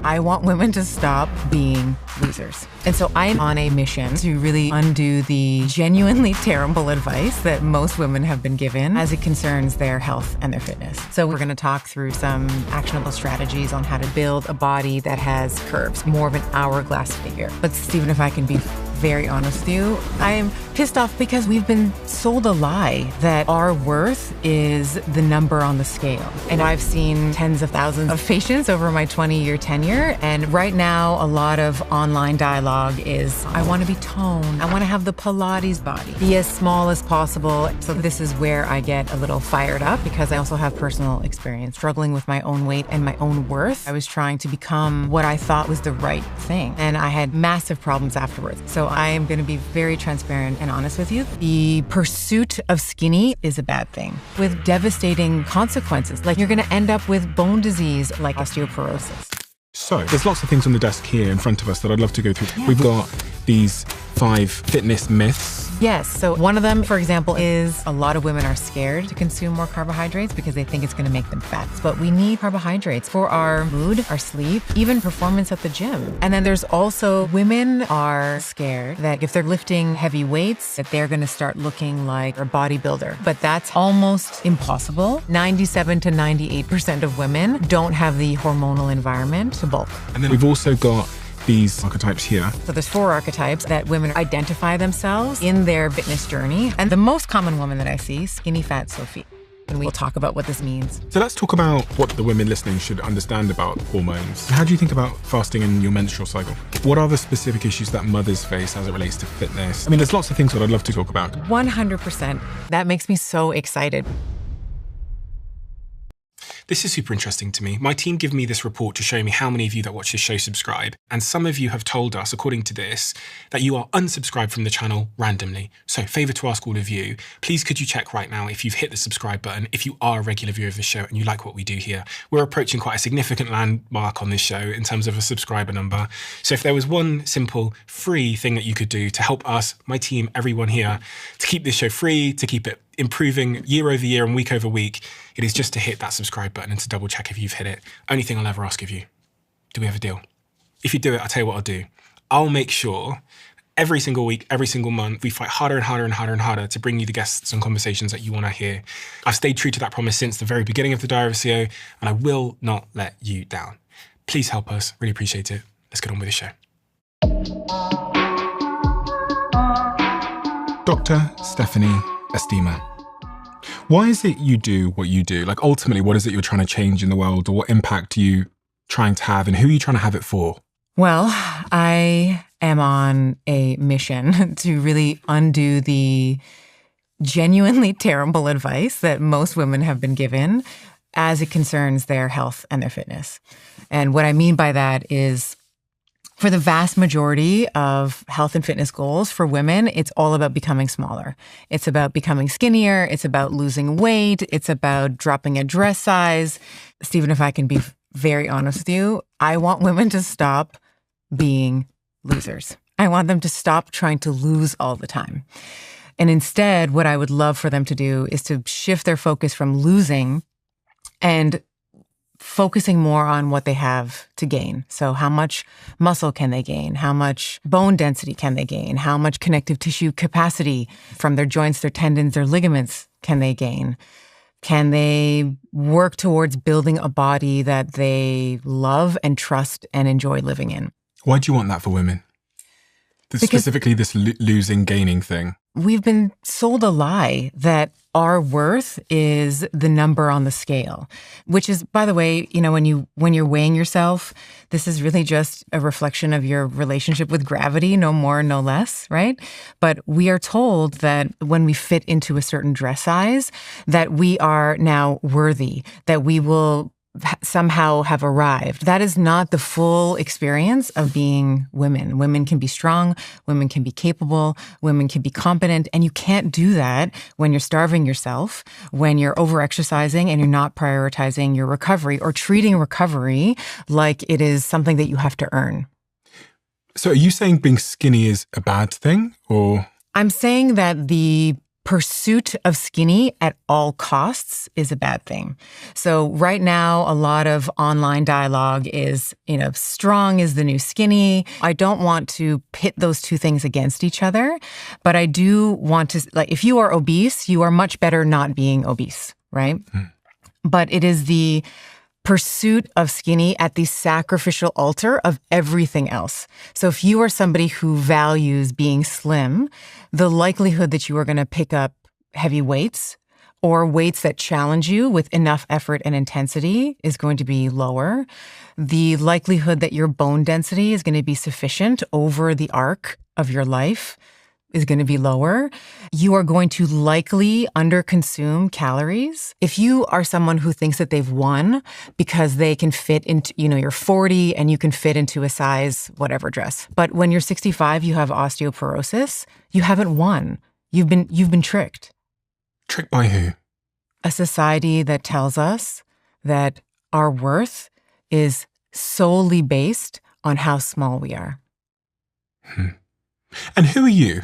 I want women to stop being losers. And so I'm on a mission to really undo the genuinely terrible advice that most women have been given as it concerns their health and their fitness. So we're going to talk through some actionable strategies on how to build a body that has curves, more of an hourglass figure. But Stephen, if I can be very honest with you, I am pissed off because we've been sold a lie that our worth is the number on the scale. And I've seen tens of thousands of patients over my 20-year tenure. And right now, a lot of online dialogue is, I want to be toned. I want to have the Pilates body, be as small as possible. So this is where I get a little fired up because I also have personal experience struggling with my own weight and my own worth. I was trying to become what I thought was the right thing. And I had massive problems afterwards. So I am going to be very transparent and honest with you. The pursuit of skinny is a bad thing with devastating consequences. Like you're going to end up with bone disease like osteoporosis. So there's lots of things on the desk here in front of us that I'd love to go through. Yeah. We've got these 5 fitness myths. Yes. So one of them, for example, is a lot of women are scared to consume more carbohydrates because they think it's going to make them fat. But we need carbohydrates for our mood, our sleep, even performance at the gym. And then there's also women are scared that if they're lifting heavy weights, that they're going to start looking like a bodybuilder. But that's almost impossible. 97 to 98% of women don't have the hormonal environment to bulk. And then we've also got these archetypes here. So there's 4 archetypes that women identify themselves in their fitness journey. And the most common woman that I see, skinny fat Sophie. And we'll talk about what this means. So let's talk about what the women listening should understand about hormones. How do you think about fasting in your menstrual cycle? What are the specific issues that mothers face as it relates to fitness? I mean, there's lots of things that I'd love to talk about. 100%. That makes me so excited. This is super interesting to me. My team give me this report to show me how many of you that watch this show subscribe. And some of you have told us, according to this, that you are unsubscribed from the channel randomly. So favor to ask all of you, please could you check right now if you've hit the subscribe button, if you are a regular viewer of the show and you like what we do here. We're approaching quite a significant landmark on this show in terms of a subscriber number. So if there was one simple free thing that you could do to help us, my team, everyone here, to keep this show free, to keep it improving year over year and week over week, it is just to hit that subscribe button and to double check if you've hit it. Only thing I'll ever ask of you. Do we have a deal? If you do it, I'll tell you what I'll do. I'll make sure every single week, every single month, we fight harder and harder and harder and harder to bring you the guests and conversations that you want to hear. I've stayed true to that promise since the very beginning of the Diary of a CEO, and I will not let you down. Please help us. Really appreciate it. Let's get on with the show. Dr. Stephanie Estima. Why is it you do what you do? Like ultimately, what is it you're trying to change in the world, or what impact are you trying to have, and who are you trying to have it for? Well, I am on a mission to really undo the genuinely terrible advice that most women have been given as it concerns their health and their fitness. And what I mean by that is, for the vast majority of health and fitness goals for women, it's all about becoming smaller. It's about becoming skinnier. It's about losing weight. It's about dropping a dress size. Stephen, if I can be very honest with you, I want women to stop being losers. I want them to stop trying to lose all the time. And instead, what I would love for them to do is to shift their focus from losing and focusing more on what they have to gain. So how much muscle can they gain? How much bone density can they gain? How much connective tissue capacity from their joints, their tendons, their ligaments can they gain? Can they work towards building a body that they love and trust and enjoy living in? Why do you want that for women? Specifically this losing, gaining thing. We've been sold a lie that our worth is the number on the scale, which is, by the way, you know, when you're weighing yourself, this is really just a reflection of your relationship with gravity, no more, no less, right? But we are told that when we fit into a certain dress size, that we are now worthy, that we will somehow have arrived. That is not the full experience of being women. Women can be strong, women can be capable, women can be competent, and you can't do that when you're starving yourself, when you're over-exercising and you're not prioritizing your recovery or treating recovery like it is something that you have to earn. So are you saying being skinny is a bad thing, or? I'm saying that the pursuit of skinny at all costs is a bad thing. So right now, a lot of online dialogue is, strong is the new skinny. I don't want to pit those two things against each other, but I do want to, if you are obese, you are much better not being obese, right? But it is the pursuit of skinny at the sacrificial altar of everything else. So if you are somebody who values being slim, the likelihood that you are going to pick up heavy weights or weights that challenge you with enough effort and intensity is going to be lower. The likelihood that your bone density is going to be sufficient over the arc of your life is going to be lower. You are going to likely underconsume calories. If you are someone who thinks that they've won because they can fit into, you're 40 and you can fit into a size whatever dress. But when you're 65, you have osteoporosis, you haven't won. You've been tricked. Tricked by who? A society that tells us that our worth is solely based on how small we are. And who are you?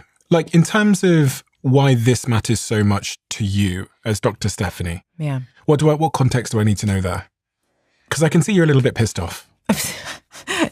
In terms of why this matters so much to you as Dr. Stephanie. Yeah. What context do I need to know there? Because I can see you're a little bit pissed off.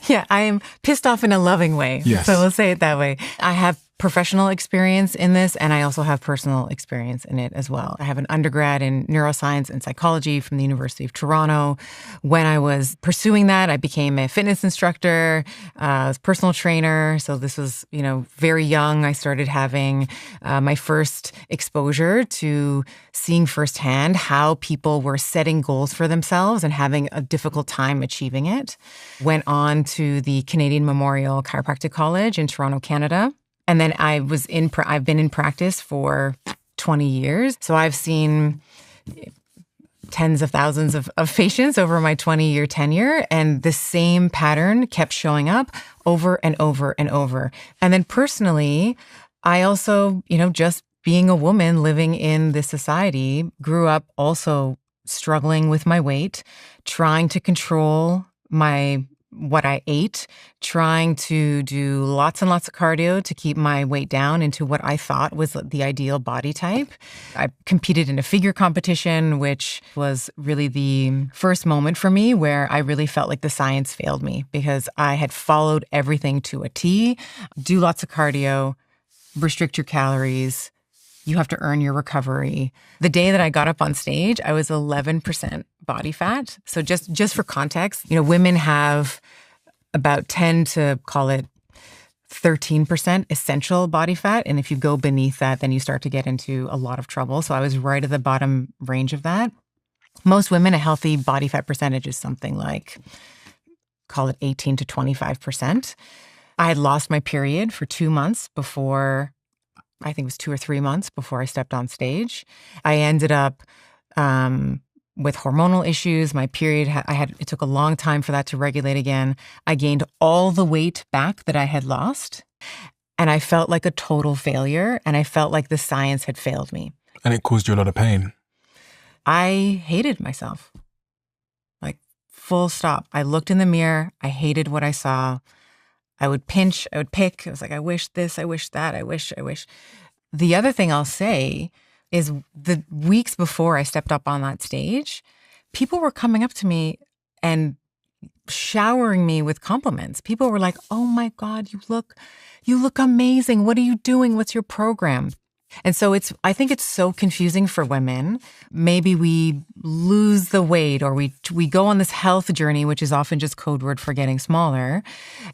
Yeah, I am pissed off in a loving way. Yes. So we'll say it that way. I have professional experience in this, and I also have personal experience in it as well. I have an undergrad in neuroscience and psychology from the University of Toronto. When I was pursuing that, I became a fitness instructor, I was a personal trainer. So this was, very young. I started having my first exposure to seeing firsthand how people were setting goals for themselves and having a difficult time achieving it. Went on to the Canadian Memorial Chiropractic College in Toronto, Canada. And then I've been in practice for 20 years. So I've seen tens of thousands of patients over my 20-year tenure. And the same pattern kept showing up over and over and over. And then personally, I also, just being a woman living in this society, grew up also struggling with my weight, trying to control what I ate, trying to do lots and lots of cardio to keep my weight down into what I thought was the ideal body type. I competed in a figure competition, which was really the first moment for me where I really felt like the science failed me because I had followed everything to a T. Do lots of cardio, restrict your calories. You have to earn your recovery. The day that I got up on stage, I was 11% body fat. So just for context, women have about 10 to call it 13% essential body fat. And if you go beneath that, then you start to get into a lot of trouble. So I was right at the bottom range of that. Most women, a healthy body fat percentage is something like, call it 18 to 25%. I had lost my period for 2 months before, I think it was 2 or 3 months before I stepped on stage. I ended up with hormonal issues. My period, it took a long time for that to regulate again. I gained all the weight back that I had lost. And I felt like a total failure. And I felt like the science had failed me. And it caused you a lot of pain. I hated myself. Full stop. I looked in the mirror. I hated what I saw. I would pinch, I would pick. I was like, I wish this, I wish that, I wish. The other thing I'll say is the weeks before I stepped up on that stage, people were coming up to me and showering me with compliments. People were like, oh my God, you look amazing. What are you doing? What's your program? And so I think it's so confusing for women. Maybe we lose the weight or we go on this health journey, which is often just code word for getting smaller.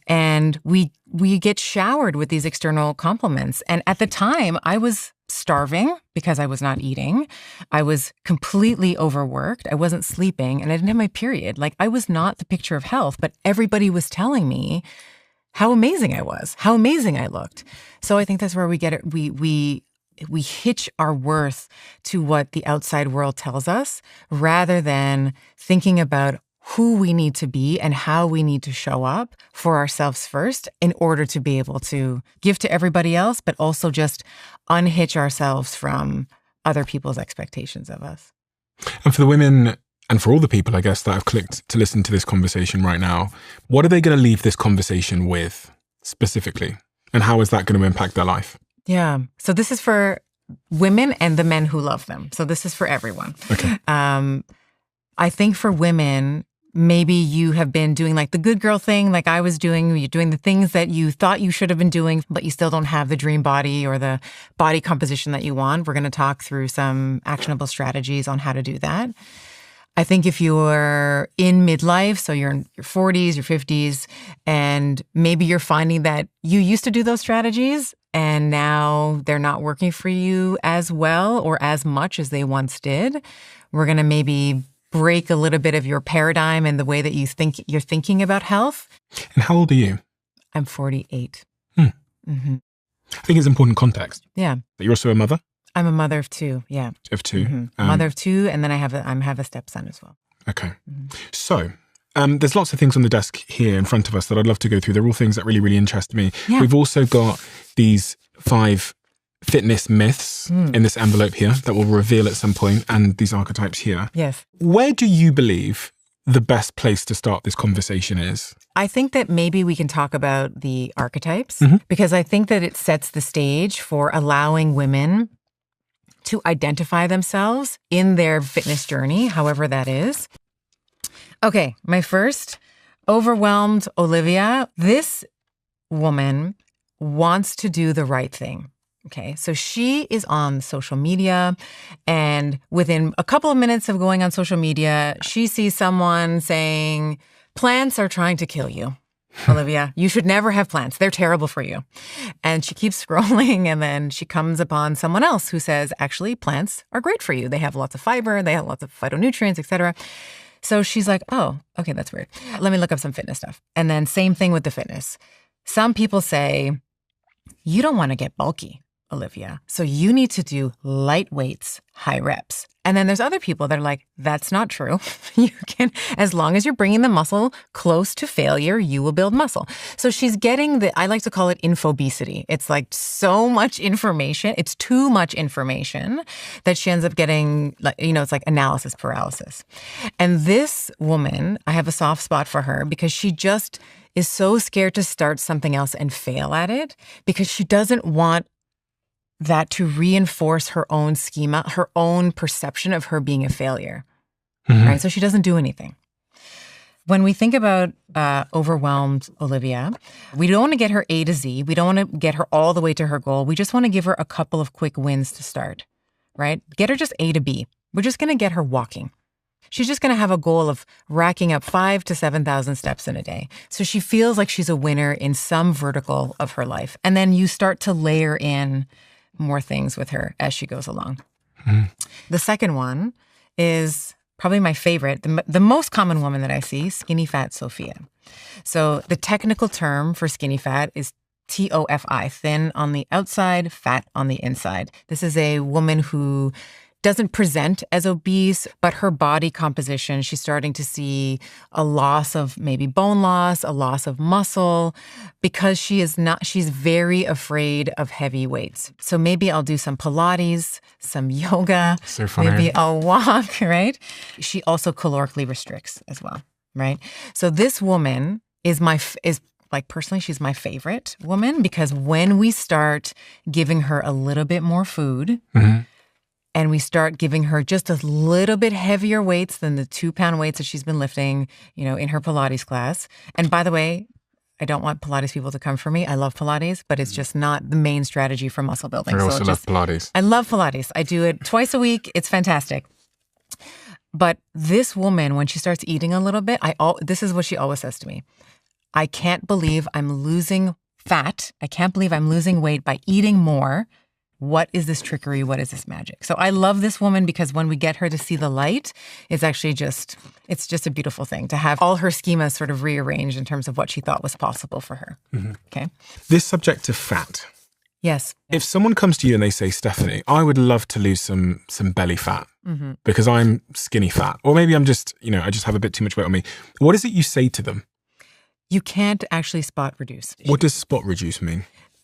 And we get showered with these external compliments. And at the time, I was starving because I was not eating. I was completely overworked. I wasn't sleeping and I didn't have my period. I was not the picture of health, but everybody was telling me how amazing I was, how amazing I looked. So I think that's where we get it. We hitch our worth to what the outside world tells us rather than thinking about who we need to be and how we need to show up for ourselves first in order to be able to give to everybody else, but also just unhitch ourselves from other people's expectations of us. And for the women and for all the people, I guess, that have clicked to listen to this conversation right now, what are they going to leave this conversation with specifically? And how is that going to impact their life? Yeah. So this is for women and the men who love them. So this is for everyone. Okay. I think for women, maybe you have been doing like the good girl thing, like I was doing. You're doing the things that you thought you should have been doing, but you still don't have the dream body or the body composition that you want. We're going to talk through some actionable strategies on how to do that. I think if you're in midlife, so you're in your 40s, your 50s, and maybe you're finding that you used to do those strategies and now they're not working for you as well or as much as they once did, we're going to maybe break a little bit of your paradigm and the way that you're thinking about health. And how old are you? I'm 48. I think it's important context. Yeah. That you're also a mother? I'm a mother of two. Yeah. Of two. Mother of two. And then I have a stepson as well. Okay. So there's lots of things on the desk here in front of us that I'd love to go through. They're all things that really, really interest me. Yeah. We've also got these 5 fitness myths in this envelope here that we'll reveal at some point, and these archetypes here. Yes. Where do you believe the best place to start this conversation is? I think that maybe we can talk about the archetypes because I think that it sets the stage for allowing women to identify themselves in their fitness journey, however that is. Okay, my first, overwhelmed Olivia. This woman wants to do the right thing. Okay, so she is on social media, and within a couple of minutes of going on social media, she sees someone saying, plants are trying to kill you, Olivia. You should never have plants. They're terrible for you. And she keeps scrolling, and then she comes upon someone else who says, actually, plants are great for you. They have lots of fiber, they have lots of phytonutrients, etc. So she's like, oh, okay, that's weird. Let me look up some fitness stuff. And then same thing with the fitness. Some people say, you don't want to get bulky, Olivia. So you need to do light weights, high reps. And then there's other people that are like, that's not true. You can, as long as you're bringing the muscle close to failure, you will build muscle. So she's getting I like to call it infobesity. It's like so much information. It's too much information that she ends up getting, like, it's like analysis paralysis. And this woman, I have a soft spot for her because she just is so scared to start something else and fail at it because she doesn't want that to reinforce her own schema, her own perception of her being a failure, right? So she doesn't do anything. When we think about overwhelmed Olivia, we don't want to get her A to Z. We don't want to get her all the way to her goal. We just want to give her a couple of quick wins to start, right? Get her just A to B. We're just going to get her walking. She's just going to have a goal of racking up 5,000 to 7,000 steps in a day. So she feels like she's a winner in some vertical of her life. And then you start to layer in more things with her as she goes along. The second one is probably my favorite, the most common woman that I see, skinny fat Sophia. So the technical term for skinny fat is TOFI, thin on the outside, fat on the inside. This is a woman who doesn't present as obese, but her body composition, she's starting to see a loss of maybe bone loss, a loss of muscle, because she's very afraid of heavy weights. So maybe I'll do some Pilates, some yoga, so funny. Maybe I'll walk, right? She also calorically restricts as well, right? So this woman is personally, she's my favorite woman because when we start giving her a little bit more food, and we start giving her just a little bit heavier weights than the 2-pound weights that she's been lifting, in her Pilates class. And by the way, I don't want Pilates people to come for me. I love Pilates, but it's just not the main strategy for muscle building. I also love Pilates. I love Pilates. I do it twice a week. It's fantastic. But this woman, when she starts eating a little bit, this is what she always says to me. I can't believe I'm losing fat. I can't believe I'm losing weight by eating more. What is this trickery? What is this magic? So I love this woman because when we get her to see the light, it's just a beautiful thing to have all her schemas sort of rearranged in terms of what she thought was possible for her. Okay. This subject of fat. Yes. If someone comes to you and they say, Stephanie, I would love to lose some belly fat because I'm skinny fat, or maybe I'm just, I just have a bit too much weight on me. What is it you say to them? You can't actually spot reduce. What does spot reduce mean?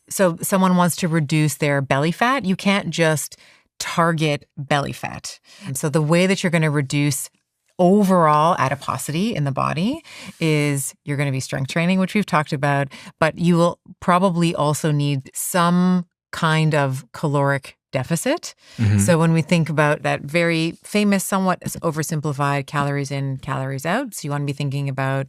So someone wants to reduce their belly fat, you can't just target belly fat. And so the way that you're going to reduce overall adiposity in the body is you're going to be strength training, which we've talked about, but you will probably also need some kind of caloric deficit. So when we think about that very famous, somewhat oversimplified calories in, calories out, so you want to be thinking about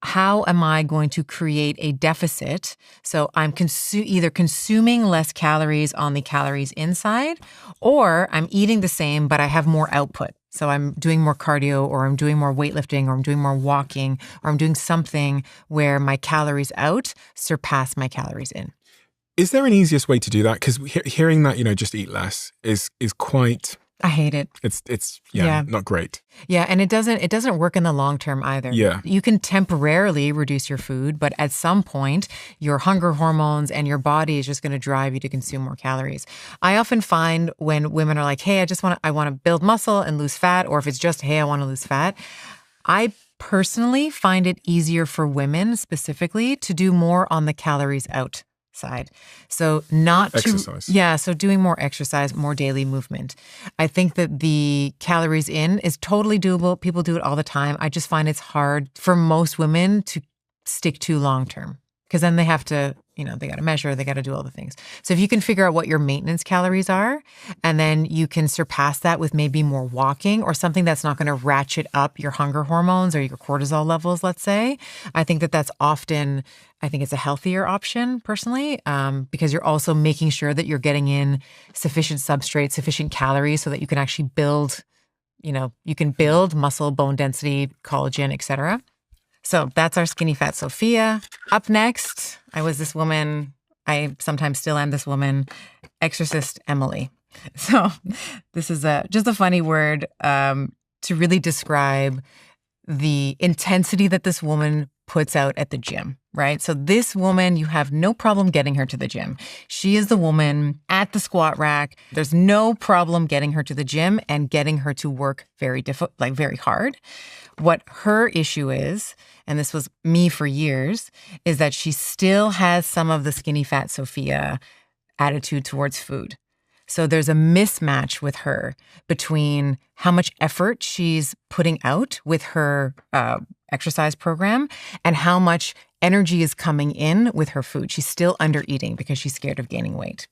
how am I going to create a deficit? So I'm either consuming less calories on the calories inside, or I'm eating the same, but I have more output. So I'm doing more cardio, or I'm doing more weightlifting, or I'm doing more walking, or I'm doing something where my calories out surpass my calories in. Is there an easiest way to do that? Because hearing that, just eat less is quite... I hate it. It's not great. Yeah, and it doesn't work in the long term either. Yeah. You can temporarily reduce your food, but at some point, your hunger hormones and your body is just going to drive you to consume more calories. I often find when women are like, "Hey, I want to build muscle and lose fat," or if it's just, "Hey, I want to lose fat," I personally find it easier for women specifically to do more on the calories out side. So not exercise. So doing more exercise, more daily movement. I think that the calories in is totally doable. People do it all the time. I just find it's hard for most women to stick to long term, because then they have to, they got to measure, they got to do all the things. So if you can figure out what your maintenance calories are, and then you can surpass that with maybe more walking or something that's not going to ratchet up your hunger hormones or your cortisol levels, let's say, I think it's a healthier option personally, because you're also making sure that you're getting in sufficient substrate, sufficient calories so that you can actually build, you can build muscle, bone density, collagen, etc. So that's our Skinny Fat Sophia. Up next, I was this woman, I sometimes still am this woman, Exorcist Emily. So this is just a funny word to really describe the intensity that this woman puts out at the gym, right? So this woman, you have no problem getting her to the gym. She is the woman at the squat rack. There's no problem getting her to the gym and getting her to work very hard. What her issue is, and this was me for years, is that she still has some of the Skinny Fat Sophia attitude towards food. So there's a mismatch with her between how much effort she's putting out with her exercise program and how much energy is coming in with her food. She's still under eating because she's scared of gaining weight.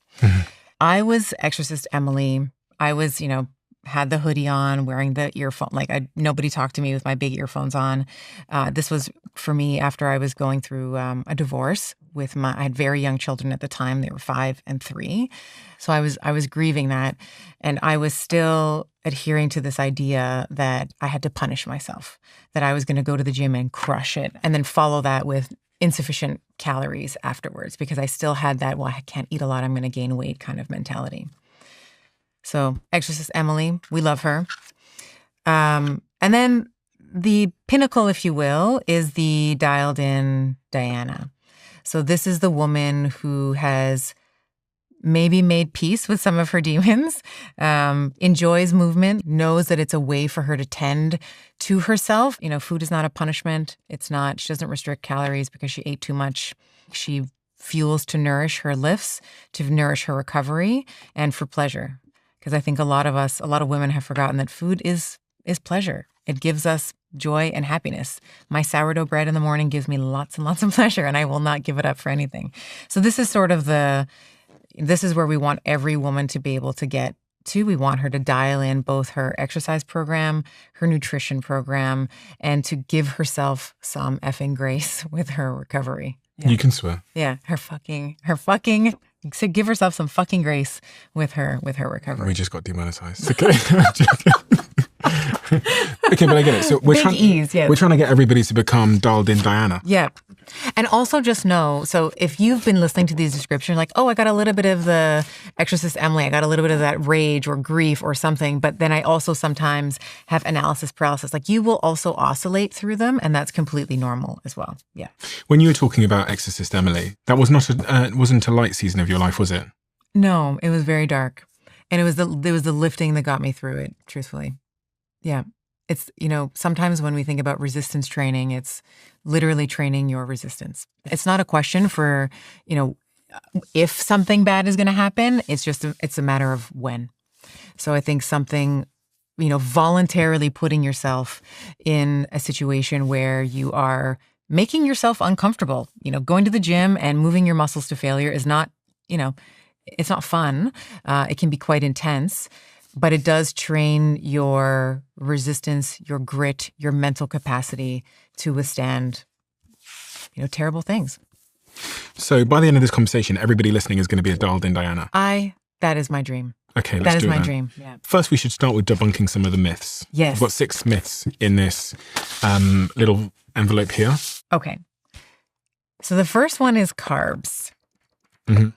I was Exorcist Emily. I was, had the hoodie on, wearing the earphone. Nobody talked to me with my big earphones on. This was for me after I was going through a divorce I had very young children at the time. They were 5 and 3. So I was grieving that. And I was still adhering to this idea that I had to punish myself, that I was going to go to the gym and crush it and then follow that with insufficient calories afterwards, because I still had that, well, I can't eat a lot, I'm going to gain weight kind of mentality. So Exorcist Emily, we love her. And then the pinnacle, if you will, is the dialed in Diana. So this is the woman who has maybe made peace with some of her demons, enjoys movement, knows that it's a way for her to tend to herself. Food is not a punishment. She doesn't restrict calories because she ate too much. She fuels to nourish her lifts, to nourish her recovery, and for pleasure. Because I think a lot of women have forgotten that food is pleasure. It gives us joy and happiness. My sourdough bread in the morning gives me lots and lots of pleasure, and I will not give it up for anything. So this is sort of this is where we want every woman to be able to get to. We want her to dial in both her exercise program, her nutrition program, and to give herself some effing grace with her recovery. Yeah. You can swear. Yeah, her fucking. So give herself some fucking grace with her recovery. We just got demonetized. Okay. Okay, but I get it. So we're trying to get everybody to become dialed in Diana. Yeah. And also just know, so if you've been listening to these descriptions, like, oh, I got a little bit of the Exorcist Emily, I got a little bit of that rage or grief or something, but then I also sometimes have analysis paralysis. Like, you will also oscillate through them, and that's completely normal as well. Yeah. When you were talking about Exorcist Emily, that was wasn't a light season of your life, was it? No, it was very dark. And it was the lifting that got me through it, truthfully. Yeah. It's, sometimes when we think about resistance training, it's literally training your resistance. It's not a question for, if something bad is going to happen. It's just, it's a matter of when. So I think something, voluntarily putting yourself in a situation where you are making yourself uncomfortable, going to the gym and moving your muscles to failure is not, It's not fun. It can be quite intense, but it does train your resistance, your grit, your mental capacity to withstand, terrible things. So by the end of this conversation, everybody listening is going to be a dialed-in Diana. That is my dream. Okay, let's That is do it my then. dream. Yeah. First, we should start with debunking some of the myths. Yes. We've got 6 myths in this little envelope here. Okay. So the first one is carbs. Mm-hmm.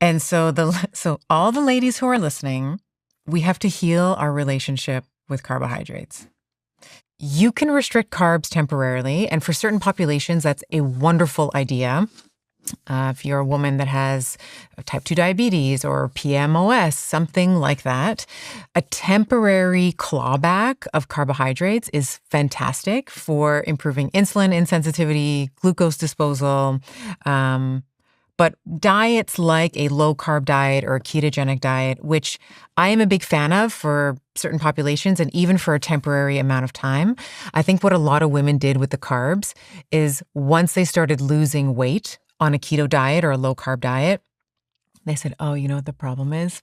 And so all the ladies who are listening, we have to heal our relationship with carbohydrates. You can restrict carbs temporarily, and for certain populations, that's a wonderful idea. If you're a woman that has type 2 diabetes or PMOS, something like that, a temporary clawback of carbohydrates is fantastic for improving insulin insensitivity, glucose disposal. But diets like a low-carb diet or a ketogenic diet, which I am a big fan of for certain populations and even for a temporary amount of time, I think what a lot of women did with the carbs is once they started losing weight on a keto diet or a low-carb diet, they said, oh, you know what the problem is?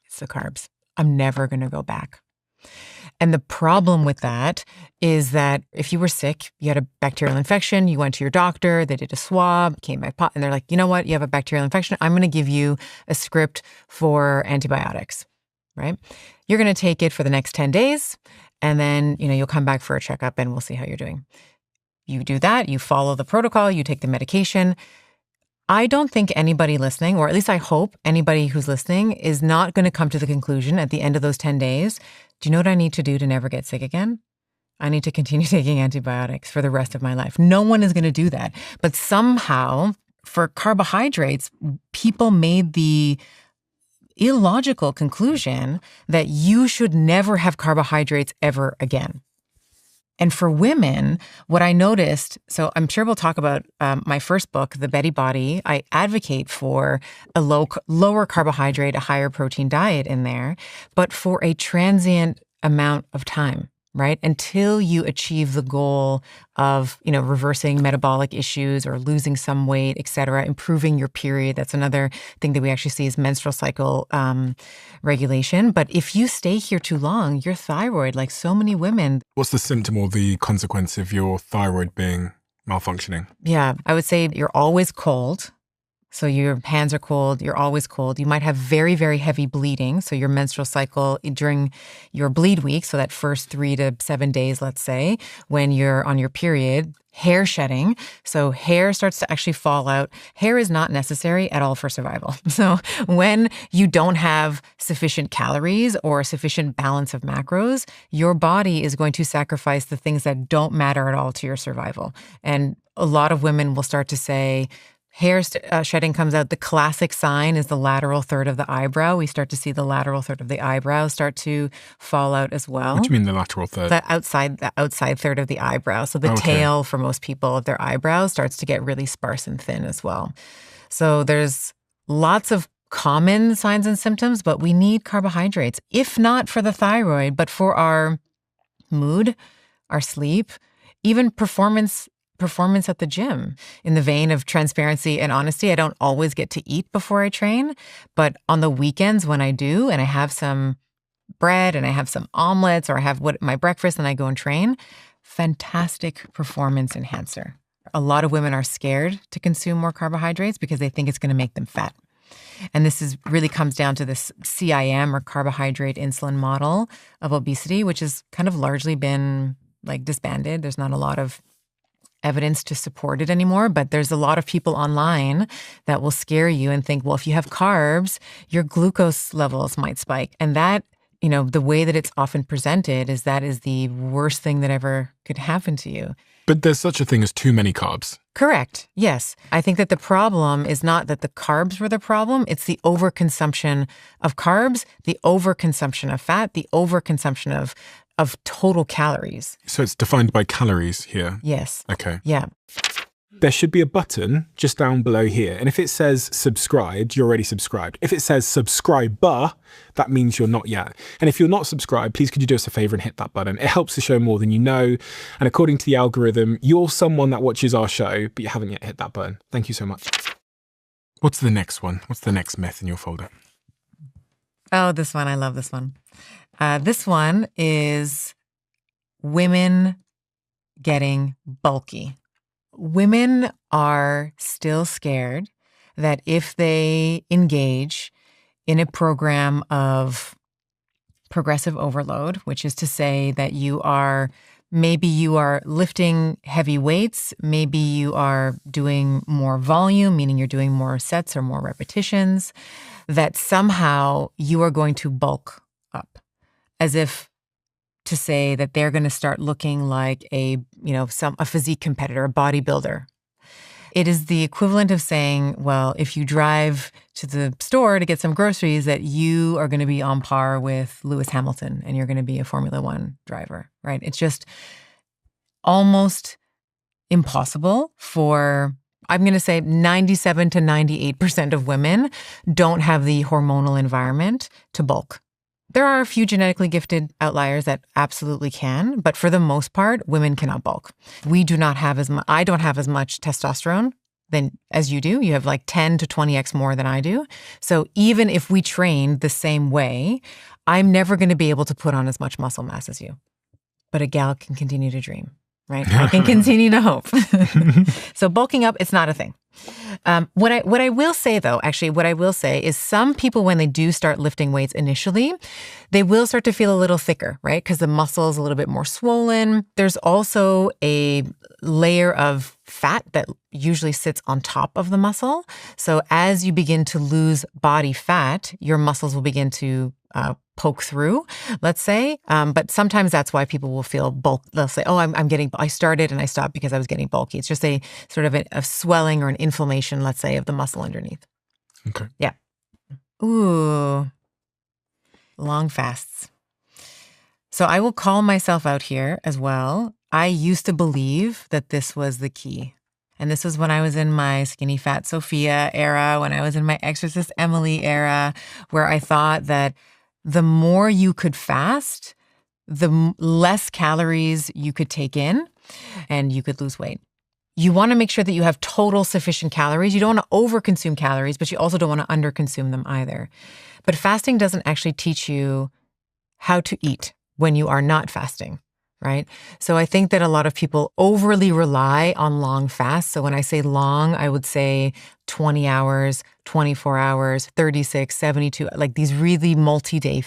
It's the carbs. I'm never going to go back. And the problem with that is that if you were sick, you had a bacterial infection, you went to your doctor, they did a swab, came back, and they're like, you know what? You have a bacterial infection. I'm going to give you a script for antibiotics, right? You're going to take it for the next 10 days, and then, you'll come back for a checkup and we'll see how you're doing. You do that, you follow the protocol, you take the medication. I don't think anybody listening, or at least I hope anybody who's listening, is not going to come to the conclusion at the end of those 10 days, do you know what I need to do to never get sick again? I need to continue taking antibiotics for the rest of my life. No one is going to do that. But somehow, for carbohydrates, people made the illogical conclusion that you should never have carbohydrates ever again. And for women, what I noticed, so I'm sure we'll talk about my first book, The Betty Body. I advocate for a lower carbohydrate, a higher protein diet in there, but for a transient amount of time, right? Until you achieve the goal of, reversing metabolic issues or losing some weight, et cetera, improving your period. That's another thing that we actually see is menstrual cycle regulation. But if you stay here too long, your thyroid, like so many women. What's the symptom or the consequence of your thyroid being malfunctioning? Yeah, I would say you're always cold. So your hands are cold, you're always cold. You might have very, very heavy bleeding. So your menstrual cycle during your bleed week, so that first 3 to 7 days, let's say, when you're on your period, hair shedding. So hair starts to actually fall out. Hair is not necessary at all for survival. So when you don't have sufficient calories or sufficient balance of macros, your body is going to sacrifice the things that don't matter at all to your survival. And a lot of women will start to say, hair shedding comes out. The classic sign is the lateral third of the eyebrow. We start to see the lateral third of the eyebrow start to fall out as well. What do you mean the lateral third? The outside third of the eyebrow. So the tail for most people of their eyebrows starts to get really sparse and thin as well. So there's lots of common signs and symptoms, but we need carbohydrates, if not for the thyroid, but for our mood, our sleep, even performance at the gym. In the vein of transparency and honesty, I don't always get to eat before I train, but on the weekends when I do, and I have some bread and I have some omelets or I have my breakfast and I go and train, fantastic performance enhancer. A lot of women are scared to consume more carbohydrates because they think it's going to make them fat. And this really comes down to this CIM or carbohydrate insulin model of obesity, which has kind of largely been disbanded. There's not a lot of evidence to support it anymore, but there's a lot of people online that will scare you and think, well, if you have carbs, your glucose levels might spike. And that, the way that it's often presented is that is the worst thing that ever could happen to you. But there's such a thing as too many carbs. Correct. Yes. I think that the problem is not that the carbs were the problem. It's the overconsumption of carbs, the overconsumption of fat, the overconsumption of total calories. So it's defined by calories here? Yes. Okay. Yeah. There should be a button just down below here. And if it says subscribed, you're already subscribed. If it says subscriber, that means you're not yet. And if you're not subscribed, please could you do us a favor and hit that button? It helps the show more than you know. And according to the algorithm, you're someone that watches our show, but you haven't yet hit that button. Thank you so much. What's the next one? What's the next myth in your folder? Oh, this one. I love this one. This one is women getting bulky. Women are still scared that if they engage in a program of progressive overload, which is to say that maybe you are lifting heavy weights, maybe you are doing more volume, meaning you're doing more sets or more repetitions, that somehow you are going to bulk up, as if to say that they're going to start looking like a physique competitor, a bodybuilder. It is the equivalent of saying, well, if you drive to the store to get some groceries, that you are going to be on par with Lewis Hamilton and you're going to be a Formula One driver, right? It's just almost impossible for, I'm going to say 97 to 98% of women don't have the hormonal environment to bulk. There are a few genetically gifted outliers that absolutely can, but for the most part, women cannot bulk. I don't have as much testosterone as you do. You have like 10 to 20x more than I do. So even if we train the same way, I'm never going to be able to put on as much muscle mass as you. But a gal can continue to dream, right? I can continue to hope. So bulking up, it's not a thing. What I will say though, is some people, when they do start lifting weights initially, they will start to feel a little thicker, right? Because the muscle is a little bit more swollen. There's also a layer of fat that usually sits on top of the muscle. So as you begin to lose body fat, your muscles will begin to poke through, let's say. But sometimes that's why people will feel bulk. They'll say, oh, I started and I stopped because I was getting bulky. It's just a sort of a swelling or an inflammation, let's say, of the muscle underneath. Okay. Yeah. Ooh. Long fasts. So I will call myself out here as well. I used to believe that this was the key. And this was when I was in my Skinny Fat Sophia era, when I was in my Exorcist Emily era, where I thought that the more you could fast, the less calories you could take in and you could lose weight. You want to make sure that you have total sufficient calories. You don't want to overconsume calories, but you also don't want to underconsume them either. But fasting doesn't actually teach you how to eat when you are not fasting, right? So I think that a lot of people overly rely on long fasts. So when I say long, I would say 20 hours, 24 hours, 36, 72, like these really multi-day